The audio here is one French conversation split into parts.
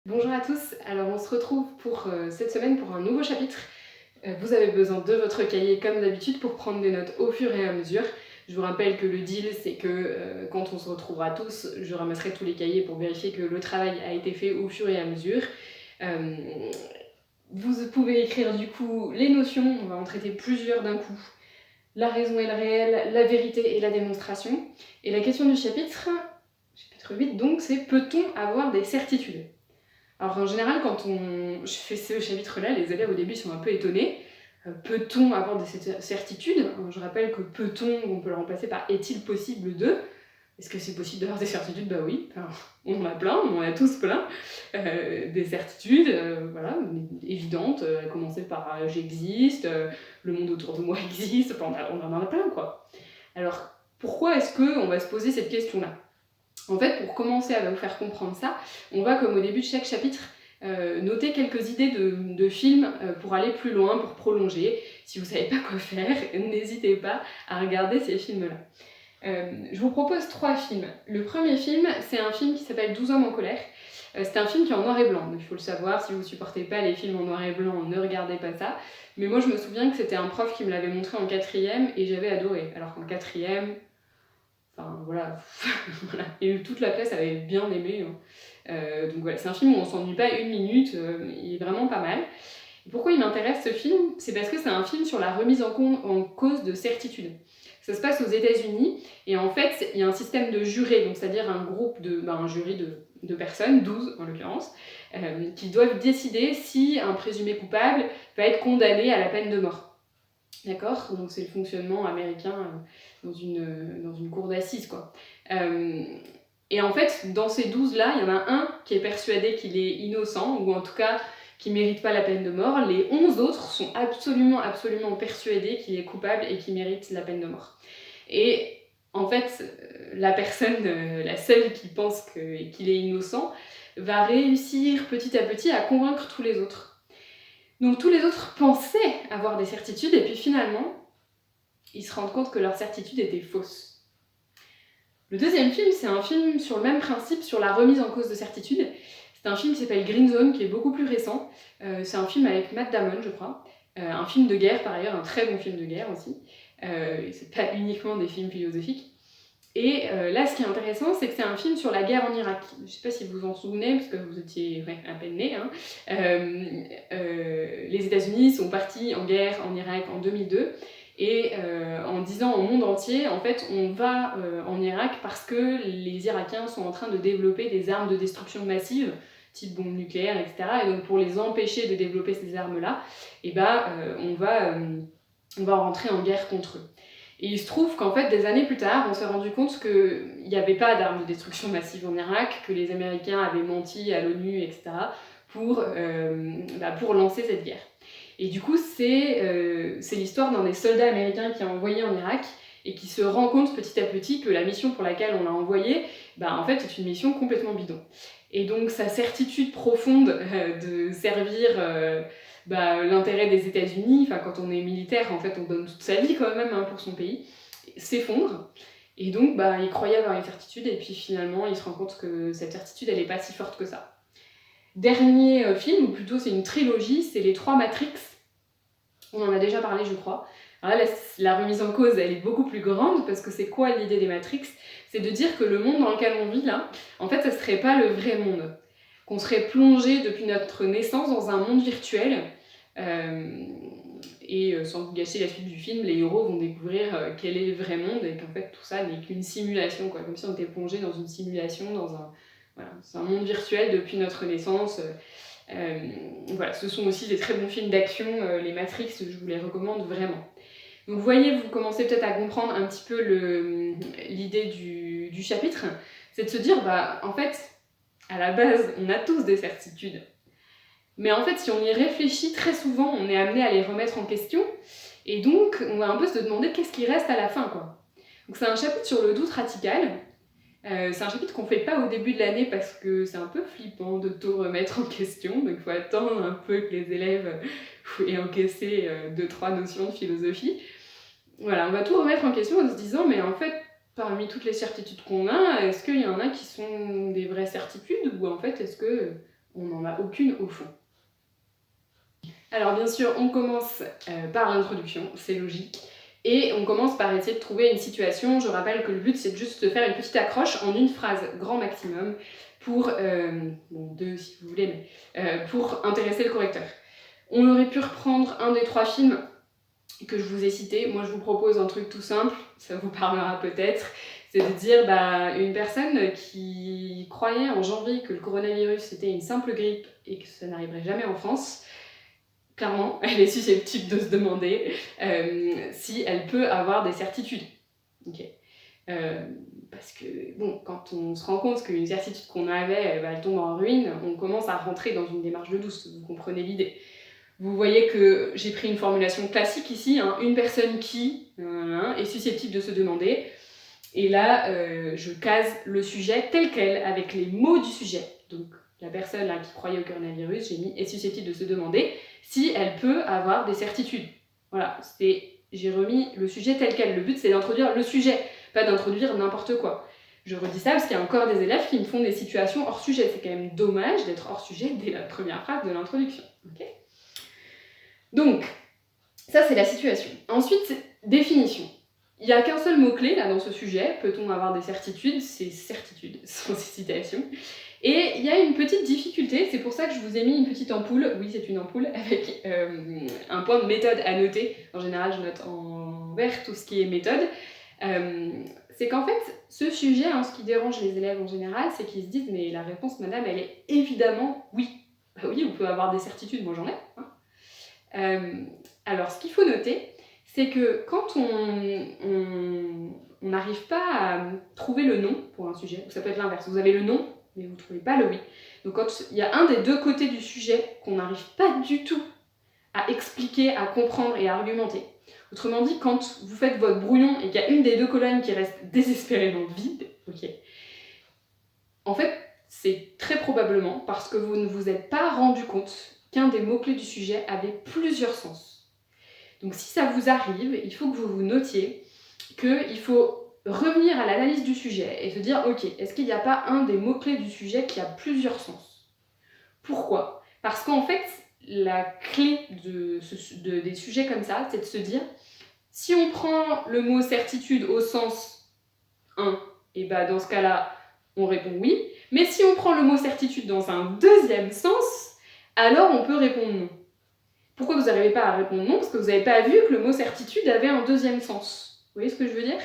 Bonjour à tous, alors on se retrouve pour cette semaine pour un nouveau chapitre. Vous avez besoin de votre cahier comme d'habitude pour prendre des notes au fur et à mesure. Je vous rappelle que le deal c'est que quand on se retrouvera tous, je ramasserai tous les cahiers pour vérifier que le travail a été fait au fur et à mesure. Vous pouvez écrire du coup les notions, on va en traiter plusieurs d'un coup. La raison et le réel, la vérité et la démonstration. Et la question du chapitre 8 donc, c'est peut-on avoir des certitudes ? Alors en général, quand je fais ce chapitre-là, les élèves au début sont un peu étonnés. Peut-on avoir des certitudes ? Je rappelle que peut-on, on peut le remplacer par est-il possible de ? Est-ce que c'est possible d'avoir des certitudes ? Bah oui, enfin, on en a plein, on en a tous plein. Des certitudes, voilà, évidentes, à commencer par j'existe, le monde autour de moi existe, enfin, on en a plein quoi. Alors pourquoi est-ce qu'on va se poser cette question-là ? En fait, pour commencer à vous faire comprendre ça, on va, comme au début de chaque chapitre, noter quelques idées de films pour aller plus loin, pour prolonger. Si vous ne savez pas quoi faire, n'hésitez pas à regarder ces films-là. Je vous propose 3 films. Le premier film, c'est un film qui s'appelle 12 hommes en colère. C'est un film qui est en noir et blanc, donc il faut le savoir, si vous ne supportez pas les films en noir et blanc, ne regardez pas ça. Mais moi je me souviens que c'était un prof qui me l'avait montré en 4e et j'avais adoré. Alors qu'en 4e, enfin voilà, voilà. Et toute la classe avait bien aimé. Donc voilà, c'est un film où on s'ennuie pas une minute, il est vraiment pas mal. Et pourquoi il m'intéresse ce film ? C'est parce que c'est un film sur la remise en cause de certitudes. Ça se passe aux États-Unis et en fait il y a un système de jurés, donc c'est-à-dire un groupe un jury de personnes, 12 en l'occurrence, qui doivent décider si un présumé coupable va être condamné à la peine de mort. D'accord ? Donc c'est le fonctionnement américain dans une cour d'assises, quoi. Et en fait, dans ces 12-là, il y en a un qui est persuadé qu'il est innocent, ou en tout cas qui ne mérite pas la peine de mort. Les 11 autres sont absolument persuadés qu'il est coupable et qu'il mérite la peine de mort. Et en fait, la personne, la seule qui pense qu'il est innocent, va réussir petit à petit à convaincre tous les autres. Donc tous les autres pensaient avoir des certitudes, et puis finalement, ils se rendent compte que leurs certitudes étaient fausses. Le deuxième film, c'est un film sur le même principe, sur la remise en cause de certitudes. C'est un film qui s'appelle Green Zone, qui est beaucoup plus récent. C'est un film avec Matt Damon, je crois. Un film de guerre, par ailleurs, un très bon film de guerre aussi. C'est pas uniquement des films philosophiques. Et là, ce qui est intéressant, c'est que c'est un film sur la guerre en Irak. Je ne sais pas si vous vous en souvenez, parce que vous étiez à peine nés. Hein. Les États-Unis sont partis en guerre en Irak en 2002. Et en disant au monde entier, en fait, on va en Irak parce que les Irakiens sont en train de développer des armes de destruction massive, type bombes nucléaires, etc. Et donc pour les empêcher de développer ces armes-là, on va rentrer en guerre contre eux. Et il se trouve qu'en fait, des années plus tard, on s'est rendu compte qu'il n'y avait pas d'armes de destruction massive en Irak, que les Américains avaient menti à l'ONU, etc., pour lancer cette guerre. Et du coup, c'est l'histoire d'un des soldats américains qui a envoyé en Irak et qui se rend compte petit à petit que la mission pour laquelle on l'a envoyé, en fait, est une mission complètement bidon. Et donc, sa certitude profonde de servir l'intérêt des États-Unis, quand on est militaire, en fait, on donne toute sa vie quand même pour son pays, s'effondre. Et donc, il croyait avoir une certitude, et puis finalement, il se rend compte que cette certitude, elle n'est pas si forte que ça. Dernier film, ou plutôt c'est une trilogie, c'est les 3 Matrix. On en a déjà parlé, je crois. Alors là, la remise en cause, elle est beaucoup plus grande, parce que c'est quoi l'idée des Matrix ? C'est de dire que le monde dans lequel on vit, là, en fait, ça serait pas le vrai monde. Qu'on serait plongé depuis notre naissance dans un monde virtuel. Et sans vous gâcher la suite du film, les héros vont découvrir quel est le vrai monde, et qu'en fait, tout ça n'est qu'une simulation, quoi. Comme si on était plongé dans une simulation, c'est un monde virtuel depuis notre naissance. Voilà, ce sont aussi des très bons films d'action, les Matrix, je vous les recommande vraiment. Donc vous voyez, vous commencez peut-être à comprendre un petit peu l'idée du chapitre, c'est de se dire, en fait, à la base, on a tous des certitudes. Mais en fait, si on y réfléchit, très souvent, on est amené à les remettre en question, et donc on va un peu se demander qu'est-ce qui reste à la fin, quoi. Donc c'est un chapitre sur le doute radical. C'est un chapitre qu'on fait pas au début de l'année parce que c'est un peu flippant de tout remettre en question, donc il faut attendre un peu que les élèves aient encaissé 2-3 notions de philosophie. Voilà, on va tout remettre en question en se disant, mais en fait, parmi toutes les certitudes qu'on a, est-ce qu'il y en a qui sont des vraies certitudes, ou en fait, est-ce que On n'en a aucune au fond. Alors bien sûr, on commence par l'introduction, c'est logique. Et on commence par essayer de trouver une situation. Je rappelle que le but, c'est juste de faire une petite accroche en une phrase, grand maximum, pour, bon, 2 si vous voulez, mais pour intéresser le correcteur. On aurait pu reprendre un des 3 films que je vous ai cités. Moi, je vous propose un truc tout simple, ça vous parlera peut-être. C'est de dire, une personne qui croyait en janvier que le coronavirus c'était une simple grippe et que ça n'arriverait jamais en France, clairement, elle est susceptible de se demander si elle peut avoir des certitudes. Okay. Parce que, bon, quand on se rend compte qu'une certitude qu'on avait, elle tombe en ruine, on commence à rentrer dans une démarche de doute, vous comprenez l'idée. Vous voyez que j'ai pris une formulation classique ici, hein, une personne qui est susceptible de se demander, et là, je case le sujet tel quel, avec les mots du sujet. Donc, la personne là, qui croyait au coronavirus, j'ai mis est susceptible de se demander si elle peut avoir des certitudes. Voilà, j'ai remis le sujet tel quel. Le but, c'est d'introduire le sujet, pas d'introduire n'importe quoi. Je redis ça parce qu'il y a encore des élèves qui me font des situations hors sujet. C'est quand même dommage d'être hors sujet dès la première phrase de l'introduction. Okay. Donc, ça, c'est la situation. Ensuite, définition. Il n'y a qu'un seul mot-clé là dans ce sujet. Peut-on avoir des certitudes? C'est certitude, sans hésitation. Et il y a une petite difficulté, c'est pour ça que je vous ai mis une petite ampoule, oui c'est une ampoule, avec un point de méthode à noter. En général je note en vert tout ce qui est méthode. C'est qu'en fait, ce sujet, ce qui dérange les élèves en général, c'est qu'ils se disent mais la réponse madame elle est évidemment oui. Bah oui, on peut avoir des certitudes, moi j'en ai. Alors ce qu'il faut noter, c'est que quand on n'arrive pas à trouver le nom pour un sujet, ou ça peut être l'inverse, vous avez le nom, mais vous ne trouvez pas le oui. Donc quand il y a un des deux côtés du sujet qu'on n'arrive pas du tout à expliquer, à comprendre et à argumenter. Autrement dit, quand vous faites votre brouillon et qu'il y a une des deux colonnes qui reste désespérément vide, ok, en fait, c'est très probablement parce que vous ne vous êtes pas rendu compte qu'un des mots-clés du sujet avait plusieurs sens. Donc si ça vous arrive, il faut que vous vous notiez qu'il faut revenir à l'analyse du sujet et se dire, ok, est-ce qu'il n'y a pas un des mots-clés du sujet qui a plusieurs sens? Pourquoi? Parce qu'en fait, la clé des sujets comme ça, c'est de se dire, si on prend le mot certitude au sens 1, et dans ce cas-là, on répond oui, mais si on prend le mot certitude dans un deuxième sens, alors on peut répondre non. Pourquoi vous n'arrivez pas à répondre non? Parce que vous n'avez pas vu que le mot certitude avait un deuxième sens. Vous voyez ce que je veux dire?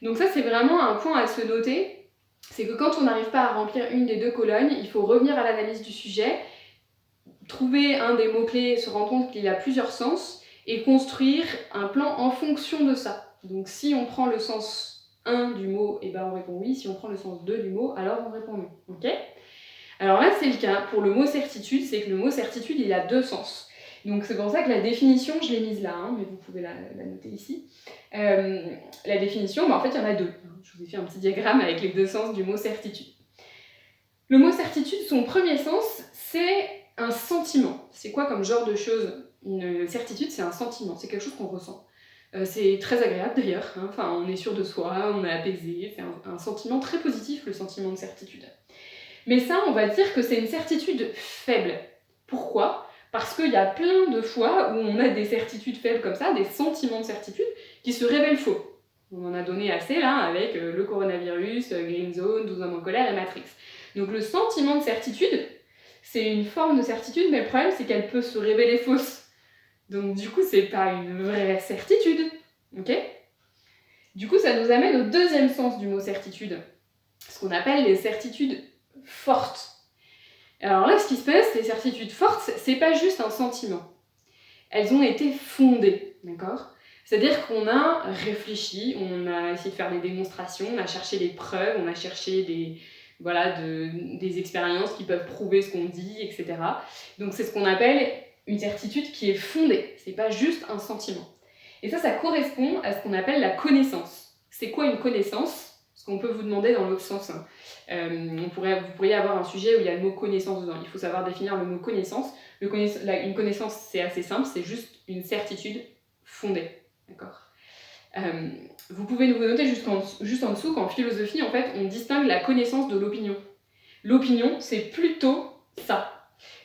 Donc ça, c'est vraiment un point à se noter, c'est que quand on n'arrive pas à remplir une des deux colonnes, il faut revenir à l'analyse du sujet, trouver un des mots-clés, se rendre compte qu'il a plusieurs sens, et construire un plan en fonction de ça. Donc si on prend le sens 1 du mot, on répond oui, si on prend le sens 2 du mot, alors on répond non. Ok? Alors là, c'est le cas pour le mot certitude, c'est que le mot certitude, il a deux sens. Donc c'est pour ça que la définition, je l'ai mise là, mais vous pouvez la noter ici. La définition, en fait, il y en a deux. Je vous ai fait un petit diagramme avec les deux sens du mot certitude. Le mot certitude, son premier sens, c'est un sentiment. C'est quoi comme genre de chose? Une certitude, c'est un sentiment, c'est quelque chose qu'on ressent. C'est très agréable d'ailleurs, on est sûr de soi, on est apaisé, c'est un sentiment très positif, le sentiment de certitude. Mais ça, on va dire que c'est une certitude faible. Pourquoi? Parce qu'il y a plein de fois où on a des certitudes faibles comme ça, des sentiments de certitude, qui se révèlent faux. On en a donné assez là, avec le coronavirus, Green Zone, 12 hommes en colère et Matrix. Donc le sentiment de certitude, c'est une forme de certitude, mais le problème c'est qu'elle peut se révéler fausse. Donc du coup, c'est pas une vraie certitude. Ok? Du coup, ça nous amène au deuxième sens du mot certitude, ce qu'on appelle les certitudes fortes. Alors là, ce qui se passe, les certitudes fortes, c'est pas juste un sentiment. Elles ont été fondées, d'accord? C'est-à-dire qu'on a réfléchi, on a essayé de faire des démonstrations, on a cherché des preuves, on a cherché des expériences qui peuvent prouver ce qu'on dit, etc. Donc c'est ce qu'on appelle une certitude qui est fondée, c'est pas juste un sentiment. Et ça correspond à ce qu'on appelle la connaissance. C'est quoi une connaissance? Ce qu'on peut vous demander dans l'autre sens. Vous pourriez avoir un sujet où il y a le mot connaissance dedans. Il faut savoir définir le mot connaissance. Une connaissance, c'est assez simple, c'est juste une certitude fondée. D'accord. Vous pouvez nous noter juste en dessous qu'en philosophie, en fait, on distingue la connaissance de l'opinion. L'opinion, c'est plutôt ça.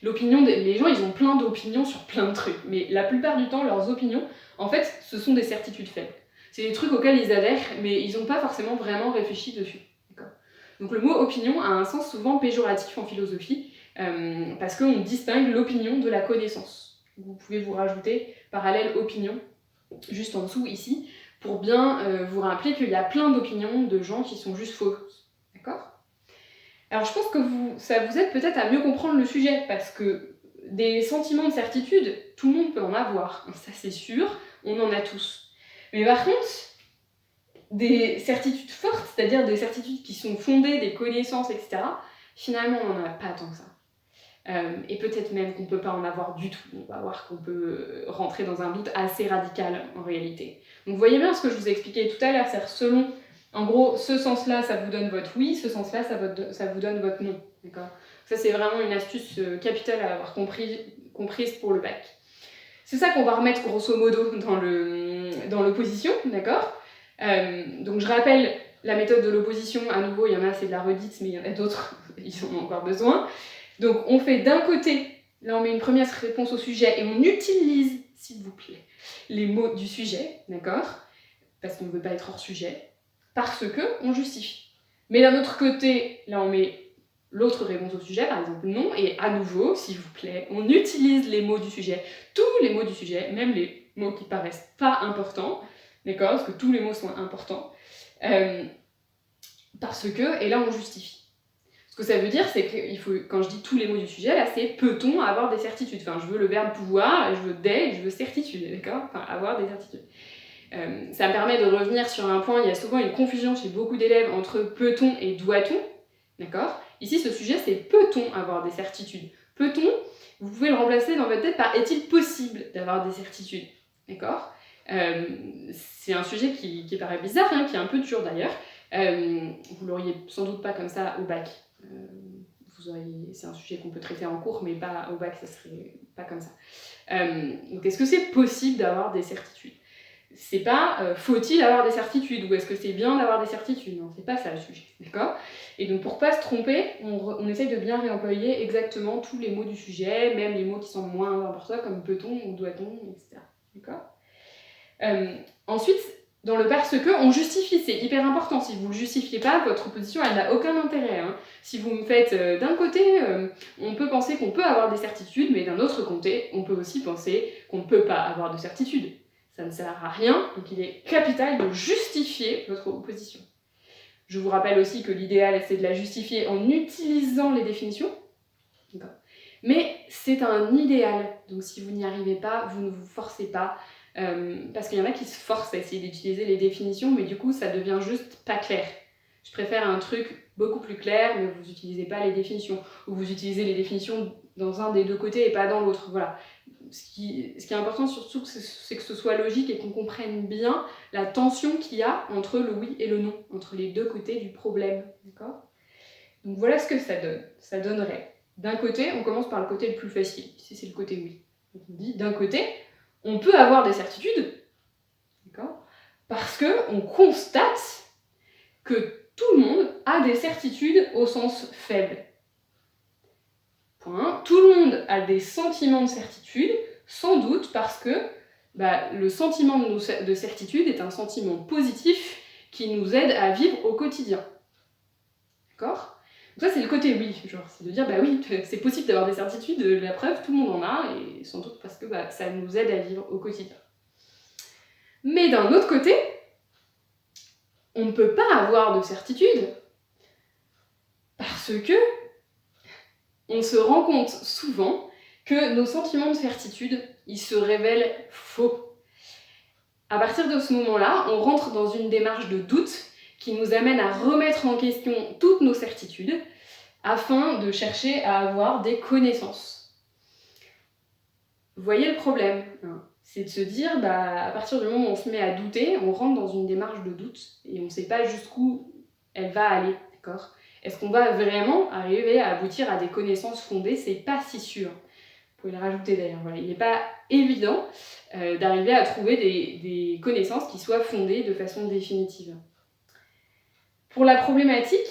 Les gens, ils ont plein d'opinions sur plein de trucs, mais la plupart du temps, leurs opinions, en fait, ce sont des certitudes faibles. C'est des trucs auxquels ils adhèrent, mais ils n'ont pas forcément vraiment réfléchi dessus. D'accord ? Donc le mot opinion a un sens souvent péjoratif en philosophie, parce qu'on distingue l'opinion de la connaissance. Vous pouvez vous rajouter parallèle opinion, juste en dessous ici, pour bien vous rappeler qu'il y a plein d'opinions de gens qui sont juste fausses. D'accord ? Alors je pense que ça vous aide peut-être à mieux comprendre le sujet, parce que des sentiments de certitude, tout le monde peut en avoir, ça c'est sûr, on en a tous. Mais par contre, des certitudes fortes, c'est-à-dire des certitudes qui sont fondées, des connaissances, etc., finalement on n'en a pas tant que ça. Et peut-être même qu'on ne peut pas en avoir du tout. On va voir qu'on peut rentrer dans un doute assez radical en réalité. Donc vous voyez bien ce que je vous ai expliqué tout à l'heure, c'est-à-dire selon, en gros, ce sens-là, ça vous donne votre oui, ce sens-là, ça vous donne votre non. D'accord ? Ça, c'est vraiment une astuce capitale à avoir comprise pour le bac. C'est ça qu'on va remettre grosso modo dans l'opposition, d'accord ? Donc je rappelle la méthode de l'opposition, à nouveau, il y en a, c'est de la redite, mais il y en a d'autres, ils en ont encore besoin. Donc on fait d'un côté, là on met une première réponse au sujet et on utilise, s'il vous plaît, les mots du sujet, d'accord ? Parce qu'on ne veut pas être hors sujet, parce que on justifie. Mais d'un autre côté, là on met l'autre réponse au sujet, par exemple non, et à nouveau, s'il vous plaît, on utilise les mots du sujet, tous les mots du sujet, même les mots qui paraissent pas importants, d'accord ? Parce que tous les mots sont importants, parce que, et là on justifie. Ce que ça veut dire, c'est qu'il faut, quand je dis tous les mots du sujet, là, c'est peut-on avoir des certitudes. Enfin, je veux le verbe pouvoir, je veux des, je veux certitude, d'accord ? Enfin, avoir des certitudes. Ça me permet de revenir sur un point, il y a souvent une confusion chez beaucoup d'élèves entre peut-on et doit-on, d'accord ? Ici, ce sujet, c'est peut-on avoir des certitudes ? Peut-on, vous pouvez le remplacer dans votre tête par est-il possible d'avoir des certitudes, d'accord ? C'est un sujet qui paraît bizarre, hein, qui est un peu dur d'ailleurs. Vous l'auriez sans doute pas comme ça au bac. C'est un sujet qu'on peut traiter en cours, mais pas au bac, ça serait pas comme ça. Donc est-ce que c'est possible d'avoir des certitudes ? C'est pas faut-il avoir des certitudes ou est-ce que c'est bien d'avoir des certitudes ? Non, c'est pas ça le sujet, d'accord ? Et donc pour pas se tromper, on essaye de bien réemployer exactement tous les mots du sujet, même les mots qui sont moins importants comme peut-on ou doit-on, etc. D'accord ? Ensuite, dans le parce que, on justifie, c'est hyper important. Si vous ne le justifiez pas, votre position, elle n'a aucun intérêt. Hein. Si vous me faites d'un côté, on peut penser qu'on peut avoir des certitudes, mais d'un autre côté, on peut aussi penser qu'on ne peut pas avoir de certitude. Ça ne sert à rien, donc il est capital de justifier votre opposition. Je vous rappelle aussi que l'idéal, c'est de la justifier en utilisant les définitions. D'accord. Mais c'est un idéal, donc si vous n'y arrivez pas, vous ne vous forcez pas. Parce qu'il y en a qui se forcent à essayer d'utiliser les définitions, mais du coup ça devient juste pas clair. Je préfère un truc beaucoup plus clair, mais vous n'utilisez pas les définitions, ou vous utilisez les définitions dans un des deux côtés et pas dans l'autre. Voilà. Ce qui est important surtout, c'est que ce soit logique et qu'on comprenne bien la tension qu'il y a entre le oui et le non, entre les deux côtés du problème. D'accord ? Donc voilà ce que ça donne. Ça donnerait, d'un côté, on commence par le côté le plus facile, ici c'est le côté oui. Donc on dit, d'un côté, on peut avoir des certitudes, d'accord ? Parce qu'on constate que tout le monde a des certitudes au sens faible. Point. Tout le monde a des sentiments de certitude, sans doute parce que le sentiment de certitude est un sentiment positif qui nous aide à vivre au quotidien. D'accord ? Donc ça c'est le côté oui, genre c'est de dire oui, c'est possible d'avoir des certitudes, la preuve tout le monde en a, et sans doute parce que ça nous aide à vivre au quotidien. Mais d'un autre côté, on ne peut pas avoir de certitude parce que on se rend compte souvent que nos sentiments de certitude, ils se révèlent faux. À partir de ce moment-là, on rentre dans une démarche de doute qui nous amène à remettre en question toutes nos certitudes afin de chercher à avoir des connaissances. Vous voyez le problème, hein ? C'est de se dire, à partir du moment où on se met à douter, on rentre dans une démarche de doute et on ne sait pas jusqu'où elle va aller, d'accord ? Est-ce qu'on va vraiment arriver à aboutir à des connaissances fondées ? C'est pas si sûr. Vous pouvez le rajouter d'ailleurs. Voilà. Il n'est pas évident d'arriver à trouver des connaissances qui soient fondées de façon définitive. Pour la problématique,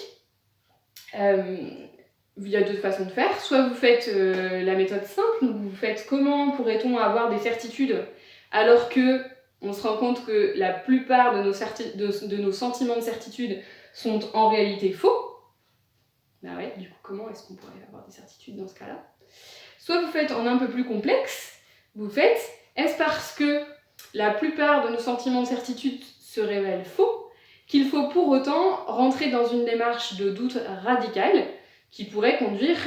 il y a deux façons de faire. Soit vous faites la méthode simple, donc vous faites comment pourrait-on avoir des certitudes alors que on se rend compte que la plupart de nos sentiments de certitude sont en réalité faux. Bah ouais, du coup, comment est-ce qu'on pourrait avoir des certitudes dans ce cas-là? Soit vous faites en un peu plus complexe, vous faites, est-ce parce que la plupart de nos sentiments de certitude se révèlent faux, qu'il faut pour autant rentrer dans une démarche de doute radical qui pourrait conduire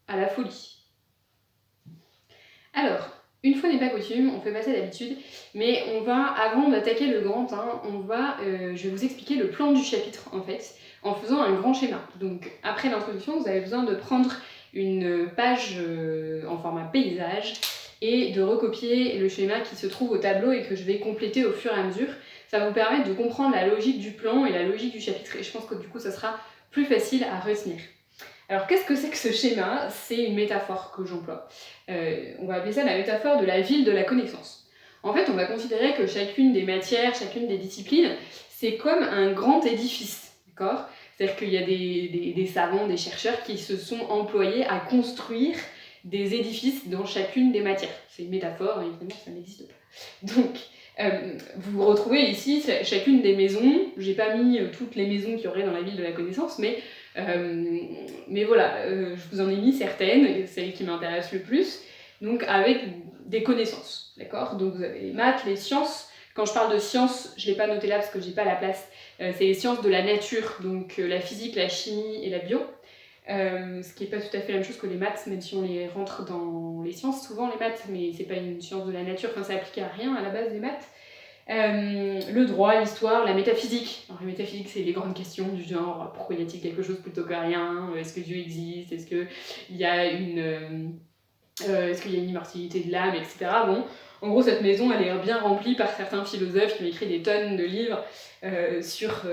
à la folie? Alors, une fois n'est pas coutume, on fait passer d'habitude, mais on va, avant d'attaquer le grand 1, je vais vous expliquer le plan du chapitre en fait, en faisant un grand schéma. Donc après l'introduction, vous avez besoin de prendre une page en format paysage et de recopier le schéma qui se trouve au tableau et que je vais compléter au fur et à mesure. Ça va vous permettre de comprendre la logique du plan et la logique du chapitre, et je pense que du coup ça sera plus facile à retenir. Alors qu'est-ce que c'est que ce schéma? C'est une métaphore que j'emploie. On va appeler ça la métaphore de la ville de la connaissance. En fait, on va considérer que chacune des matières, chacune des disciplines, c'est comme un grand édifice, d'accord? C'est-à-dire qu'il y a des savants, des chercheurs qui se sont employés à construire des édifices dans chacune des matières. C'est une métaphore, évidemment, ça n'existe pas. Donc, vous retrouvez ici chacune des maisons. J'ai pas mis toutes les maisons qu'il y aurait dans la ville de la connaissance, mais voilà, je vous en ai mis certaines, celles qui m'intéressent le plus, donc avec des connaissances, d'accord? Donc vous avez les maths, les sciences. Quand je parle de sciences, je ne l'ai pas noté là parce que j'ai pas la place, c'est les sciences de la nature, donc la physique, la chimie et la bio. Ce qui n'est pas tout à fait la même chose que les maths, même si on les rentre dans les sciences, souvent les maths, mais c'est pas une science de la nature, enfin ça applique à rien à la base des maths. Le droit, l'histoire, la métaphysique. Alors la métaphysique, c'est les grandes questions du genre pourquoi y a-t-il quelque chose plutôt que rien? Est-ce que Dieu existe? Est-ce qu'il y a une immortalité de l'âme, etc. Bon, en gros, cette maison, elle est bien remplie par certains philosophes qui ont écrit des tonnes de livres sur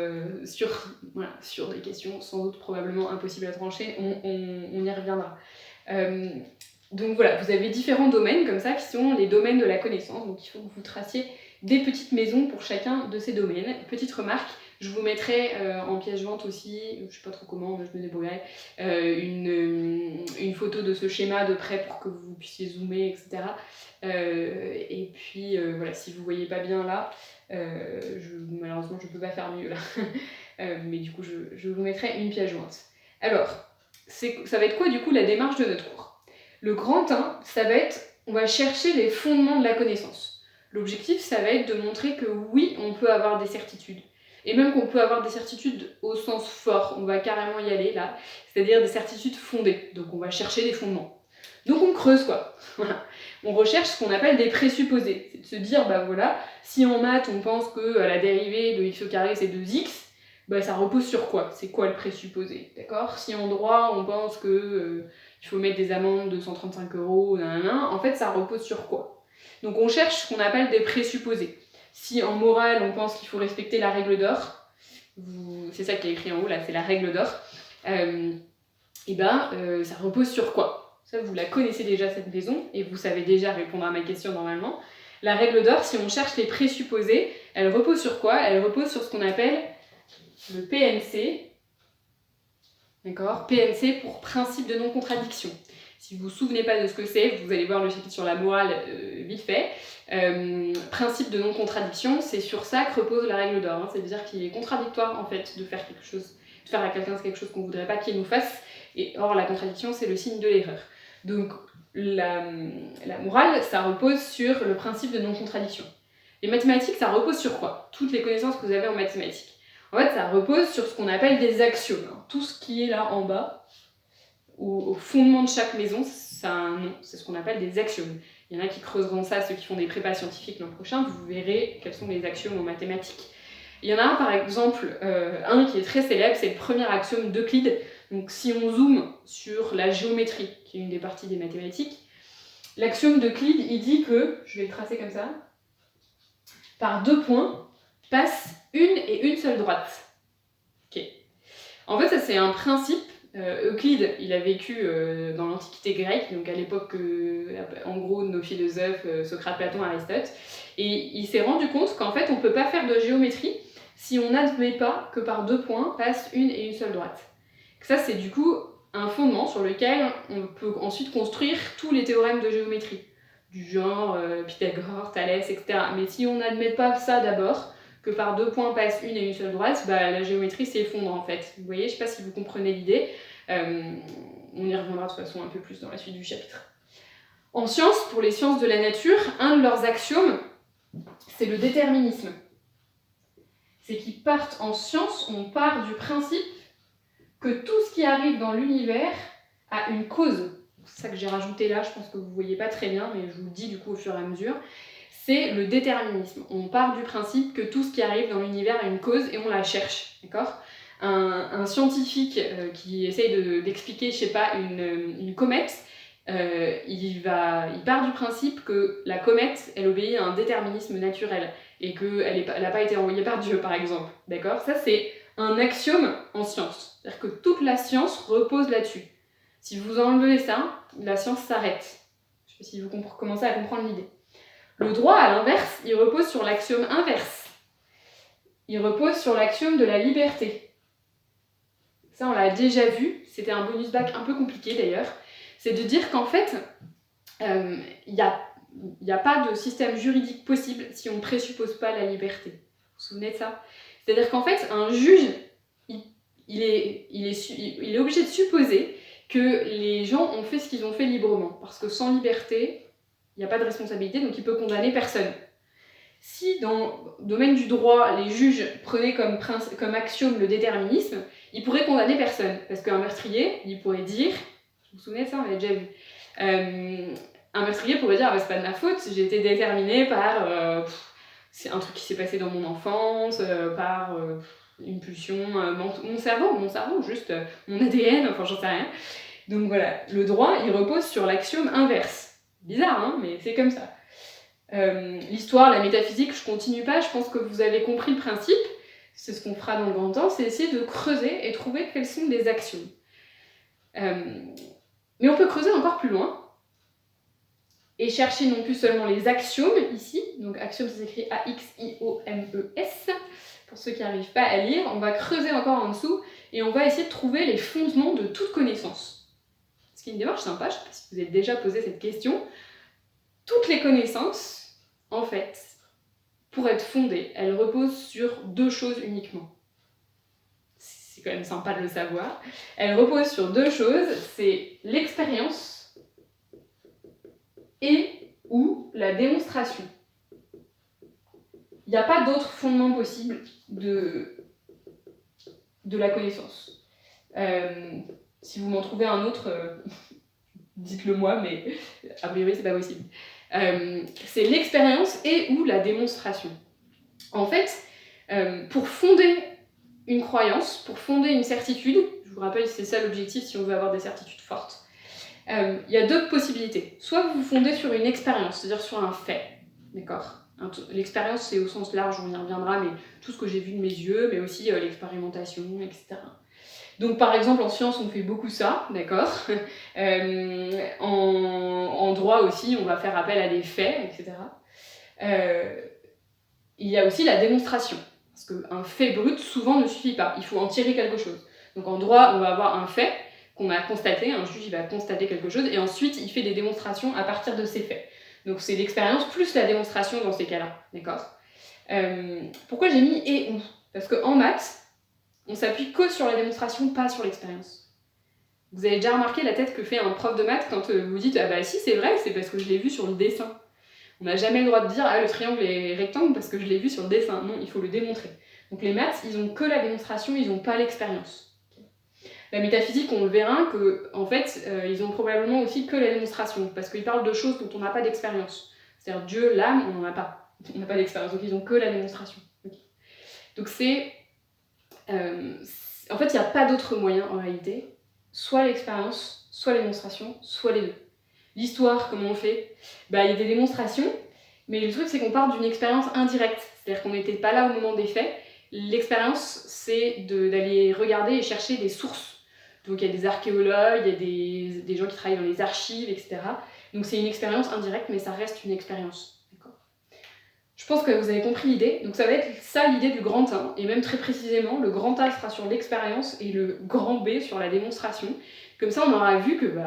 des questions sans doute probablement impossibles à trancher. On y reviendra. Donc voilà, vous avez différents domaines comme ça qui sont les domaines de la connaissance. Donc il faut que vous traciez des petites maisons pour chacun de ces domaines. Petite remarque, je vous mettrai en pièce jointe aussi, je sais pas trop comment, mais je me débrouillerai, une photo de ce schéma de près pour que vous puissiez zoomer, etc. Et puis voilà, si vous voyez pas bien là, malheureusement je peux pas faire mieux là, mais du coup je vous mettrai une pièce jointe. Alors, ça va être quoi du coup la démarche de notre cours? Le grand 1, ça va être, on va chercher les fondements de la connaissance. L'objectif, ça va être de montrer que oui, on peut avoir des certitudes. Et même qu'on peut avoir des certitudes au sens fort, on va carrément y aller là, c'est-à-dire des certitudes fondées. Donc on va chercher des fondements. Donc on creuse quoi. On recherche ce qu'on appelle des présupposés. C'est de se dire, bah voilà, si en maths on pense que la dérivée de x au carré c'est 2x, bah ça repose sur quoi? C'est quoi le présupposé? D'accord? Si en droit on pense que il faut mettre des amendes de 135 €, en fait ça repose sur quoi? Donc on cherche ce qu'on appelle des présupposés. Si en morale on pense qu'il faut respecter la règle d'or, c'est ça qui est écrit en haut là, c'est la règle d'or, ça repose sur quoi? Ça vous la connaissez déjà cette maison et vous savez déjà répondre à ma question normalement. La règle d'or, si on cherche les présupposés, elle repose sur quoi? Elle repose sur ce qu'on appelle le PNC. D'accord? PNC pour principe de non-contradiction. Si vous ne vous souvenez pas de ce que c'est, vous allez voir le chapitre sur la morale vite fait. Principe de non-contradiction, c'est sur ça que repose la règle d'or. C'est-à-dire qu'il est contradictoire en fait de faire quelque chose, de faire à quelqu'un quelque chose qu'on ne voudrait pas qu'il nous fasse. Et or la contradiction, c'est le signe de l'erreur. Donc la morale, ça repose sur le principe de non-contradiction. Les mathématiques, ça repose sur quoi? Toutes les connaissances que vous avez en mathématiques. En fait, ça repose sur ce qu'on appelle des axiomes. Tout ce qui est là en bas, au fondement de chaque maison, ça a un nom, c'est ce qu'on appelle des axiomes. Il y en a qui creuseront ça, ceux qui font des prépas scientifiques l'an prochain, vous verrez quels sont les axiomes en mathématiques. Il y en a un par exemple, un qui est très célèbre, c'est le premier axiome d'Euclide. Donc si on zoome sur la géométrie, qui est une des parties des mathématiques, l'axiome d'Euclide, il dit que, je vais le tracer comme ça, par deux points passe une et une seule droite. Ok. En fait, ça c'est un principe. Euclide, il a vécu dans l'Antiquité grecque, donc à l'époque, en gros, de nos philosophes, Socrate, Platon, Aristote, et il s'est rendu compte qu'en fait, on ne peut pas faire de géométrie si on n'admet pas que par deux points passe une et une seule droite. Ça, c'est du coup un fondement sur lequel on peut ensuite construire tous les théorèmes de géométrie, du genre Pythagore, Thalès, etc. Mais si on n'admet pas ça d'abord, que par 2 points passe une et une seule droite, bah, la géométrie s'effondre en fait. Vous voyez, je ne sais pas si vous comprenez l'idée. On y reviendra de toute façon un peu plus dans la suite du chapitre. En sciences, pour les sciences de la nature, un de leurs axiomes, c'est le déterminisme. C'est qu'ils partent en sciences, on part du principe que tout ce qui arrive dans l'univers a une cause. C'est ça que j'ai rajouté là, je pense que vous ne voyez pas très bien, mais je vous le dis du coup au fur et à mesure. C'est le déterminisme. On part du principe que tout ce qui arrive dans l'univers a une cause et on la cherche, d'accord ? Un scientifique qui essaye d'expliquer, je sais pas, une comète, il part du principe que la comète, elle obéit à un déterminisme naturel et qu'elle n'a pas été envoyée par Dieu, par exemple, d'accord ? Ça, c'est un axiome en science. C'est-à-dire que toute la science repose là-dessus. Si vous enlevez ça, la science s'arrête. Je ne sais pas si vous commencez à comprendre l'idée. Le droit, à l'inverse, il repose sur l'axiome inverse. Il repose sur l'axiome de la liberté. Ça, on l'a déjà vu. C'était un bonus bac un peu compliqué, d'ailleurs. C'est de dire qu'en fait, il n'y a pas de système juridique possible si on ne présuppose pas la liberté. Vous vous souvenez de ça ? C'est-à-dire qu'en fait, un juge, il est obligé de supposer que les gens ont fait ce qu'ils ont fait librement. Parce que sans liberté, il n'y a pas de responsabilité, donc il peut condamner personne. Si dans le domaine du droit, les juges prenaient comme axiome le déterminisme, ils pourraient condamner personne. Parce qu'un meurtrier, il pourrait dire, vous vous souvenez de ça, on l'a déjà vu, un meurtrier pourrait dire, ah bah, c'est pas de ma faute, j'ai été déterminé par c'est un truc qui s'est passé dans mon enfance, par une pulsion, mon cerveau, juste mon ADN, enfin j'en sais rien. Donc voilà, le droit, il repose sur l'axiome inverse. Bizarre, hein, mais c'est comme ça. L'histoire, la métaphysique, je continue pas, je pense que vous avez compris le principe, c'est ce qu'on fera dans le grand temps, c'est essayer de creuser et trouver quels sont les axiomes. Mais on peut creuser encore plus loin, et chercher non plus seulement les axiomes, ici, donc axiome ça s'écrit A-X-I-O-M-E-S, pour ceux qui n'arrivent pas à lire, on va creuser encore en dessous, et on va essayer de trouver les fondements de toute connaissance. Ce qui est une démarche sympa, je ne sais pas si vous avez déjà posé cette question. Toutes les connaissances, en fait, pour être fondées, elles reposent sur 2 choses uniquement. C'est quand même sympa de le savoir. Elles reposent sur 2 choses, c'est l'expérience et ou la démonstration. Il n'y a pas d'autre fondement possible de la connaissance. Si vous m'en trouvez un autre, dites-le moi, mais a priori c'est pas possible. C'est l'expérience et ou la démonstration. En fait, pour fonder une croyance, pour fonder une certitude, je vous rappelle c'est ça l'objectif si on veut avoir des certitudes fortes, il y a 2 possibilités. Soit vous vous fondez sur une expérience, c'est-à-dire sur un fait, d'accord ? L'expérience c'est au sens large, on y reviendra, mais tout ce que j'ai vu de mes yeux, mais aussi l'expérimentation, etc. Donc par exemple en sciences on fait beaucoup ça, d'accord ? En droit aussi on va faire appel à des faits, etc. Il y a aussi la démonstration, parce qu'un fait brut souvent ne suffit pas, il faut en tirer quelque chose. Donc en droit on va avoir un fait qu'on a constaté, un juge il va constater quelque chose, et ensuite il fait des démonstrations à partir de ces faits. Donc c'est l'expérience plus la démonstration dans ces cas-là, d'accord ? Pourquoi j'ai mis et ou ? Parce qu'en maths, on s'appuie que sur la démonstration, pas sur l'expérience. Vous avez déjà remarqué la tête que fait un prof de maths quand vous dites « Ah bah si, c'est vrai, c'est parce que je l'ai vu sur le dessin ». On n'a jamais le droit de dire « Ah, le triangle est rectangle parce que je l'ai vu sur le dessin ». Non, il faut le démontrer. Donc les maths, ils ont que la démonstration, ils n'ont pas l'expérience. La métaphysique, on le verra, en fait, ils ont probablement aussi que la démonstration, parce qu'ils parlent de choses dont on n'a pas d'expérience. C'est-à-dire Dieu, l'âme, on n'en a pas. On n'a pas d'expérience, donc ils n'ont que la démonstration. Okay. Donc en fait, il n'y a pas d'autre moyen en réalité. Soit l'expérience, soit la démonstration, soit les 2. L'histoire, comment on fait ? Il y a des démonstrations, mais le truc c'est qu'on part d'une expérience indirecte. C'est-à-dire qu'on n'était pas là au moment des faits. L'expérience, c'est d'aller regarder et chercher des sources. Donc il y a des archéologues, il y a des gens qui travaillent dans les archives, etc. Donc c'est une expérience indirecte, mais ça reste une expérience. D'accord ? Je pense que vous avez compris l'idée. Donc ça va être ça l'idée du grand 1, et même très précisément, le grand A sera sur l'expérience et le grand B sur la démonstration, Comme ça, on aura vu que,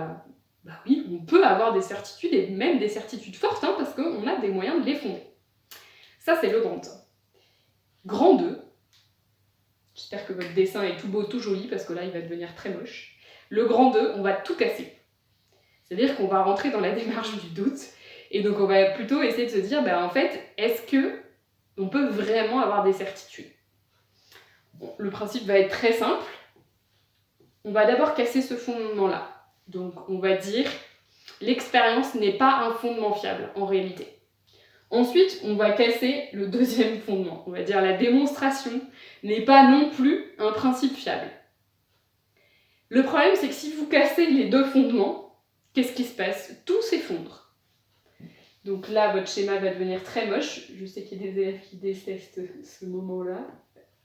oui, on peut avoir des certitudes, et même des certitudes fortes, hein, parce qu'on a des moyens de les fonder. Ça, c'est le grand 1. Grand 2, j'espère que votre dessin est tout beau, tout joli, parce que là, il va devenir très moche. Le grand 2, on va tout casser. C'est-à-dire qu'on va rentrer dans la démarche du doute, et donc on va plutôt essayer de se dire, en fait, est-ce que on peut vraiment avoir des certitudes? Bon, le principe va être très simple. On va d'abord casser ce fondement-là. Donc on va dire, l'expérience n'est pas un fondement fiable, en réalité. Ensuite, on va casser le deuxième fondement. On va dire, la démonstration n'est pas non plus un principe fiable. Le problème, c'est que si vous cassez les deux fondements, qu'est-ce qui se passe? Tout s'effondre. Donc là, votre schéma va devenir très moche. Je sais qu'il y a des élèves qui détestent ce moment-là.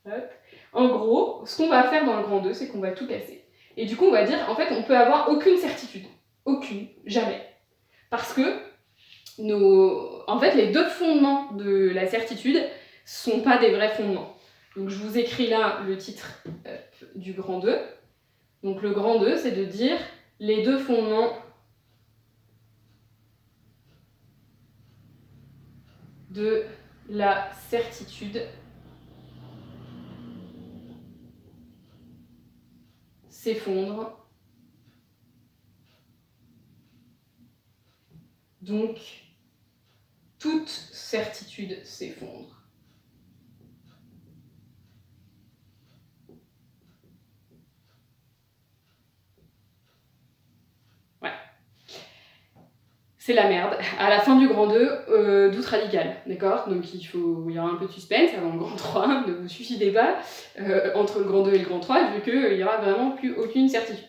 Hop. En gros, ce qu'on va faire dans le grand 2, c'est qu'on va tout casser. Et du coup, on va dire, en fait, on peut avoir aucune certitude. Aucune. Jamais. Parce que, en fait, les deux fondements de la certitude sont pas des vrais fondements. Donc je vous écris là le titre du grand 2. Donc le grand 2, c'est de dire les deux fondements de la certitude s'effondrent. Donc, toute certitude s'effondre. Ouais. C'est la merde. À la fin du grand 2, doute radical, d'accord? Donc il y aura un peu de suspense avant le grand 3, ne vous suicidez pas entre le grand 2 et le grand 3, vu qu'il n'y aura vraiment plus aucune certitude.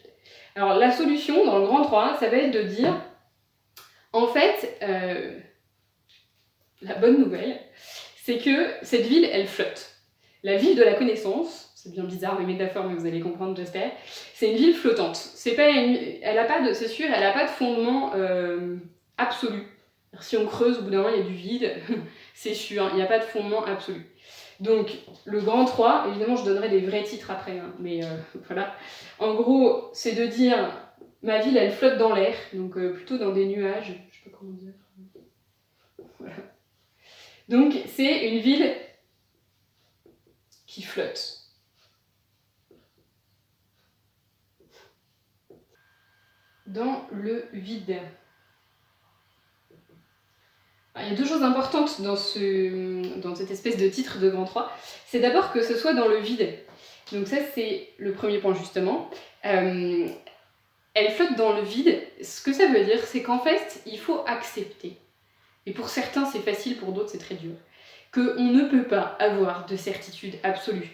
Alors la solution dans le grand 3, ça va être de dire, en fait, la bonne nouvelle, c'est que cette ville, elle flotte. La ville de la connaissance, c'est bien bizarre les métaphores, mais vous allez comprendre, j'espère, c'est une ville flottante. C'est sûr, elle n'a pas de fondement absolu. Si on creuse, au bout d'un moment, il y a du vide, c'est sûr, il n'y a pas de fondement absolu. Donc, le grand 3, évidemment, je donnerai des vrais titres après, hein, mais voilà. En gros, c'est de dire, ma ville, elle flotte dans l'air, donc plutôt dans des nuages, je sais pas comment dire. Voilà. Donc, c'est une ville qui flotte. Dans le vide. Il y a deux choses importantes dans cette espèce de titre de grand 3. C'est d'abord que ce soit dans le vide. Donc ça, c'est le premier point, justement. Elle flotte dans le vide. Ce que ça veut dire, c'est qu'en fait, il faut accepter. Et pour certains, c'est facile, pour d'autres, c'est très dur. Qu'on ne peut pas avoir de certitude absolue.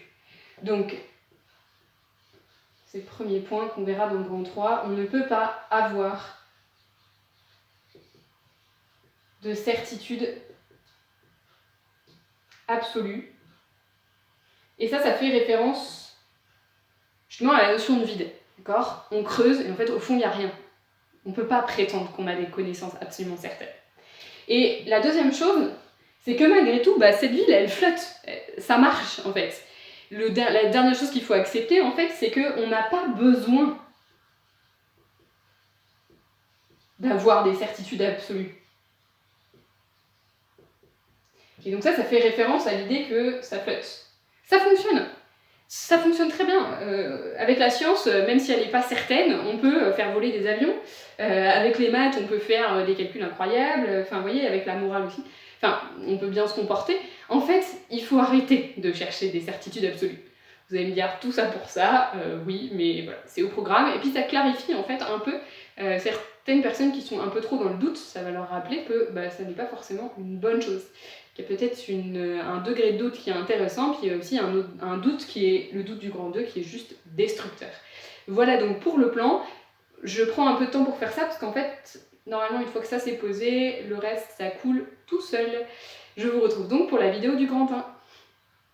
Donc, c'est le premier point qu'on verra dans le grand 3. On ne peut pas avoir de certitude absolue. Et ça fait référence justement à la notion de vide. D'accord? On creuse et en fait, au fond, il n'y a rien. On ne peut pas prétendre qu'on a des connaissances absolument certaines. Et la deuxième chose, c'est que malgré tout, cette ville, elle flotte. Ça marche, en fait. La dernière chose qu'il faut accepter, en fait, c'est qu'on n'a pas besoin d'avoir des certitudes absolues. Et donc ça fait référence à l'idée que ça flotte. Ça fonctionne. Ça fonctionne très bien. Avec la science, même si elle n'est pas certaine, on peut faire voler des avions. Avec les maths, on peut faire des calculs incroyables. Enfin, vous voyez, avec la morale aussi. Enfin, on peut bien se comporter. En fait, il faut arrêter de chercher des certitudes absolues. Vous allez me dire tout ça pour ça, oui, mais voilà, c'est au programme. Et puis ça clarifie en fait un peu certaines personnes qui sont un peu trop dans le doute, ça va leur rappeler que ça n'est pas forcément une bonne chose. Il y a peut-être un degré de doute qui est intéressant, puis il y a aussi un doute qui est le doute du grand 2 qui est juste destructeur. Voilà donc pour le plan. Je prends un peu de temps pour faire ça parce qu'en fait, normalement, une fois que ça c'est posé, le reste ça coule tout seul. Je vous retrouve donc pour la vidéo du grand 1.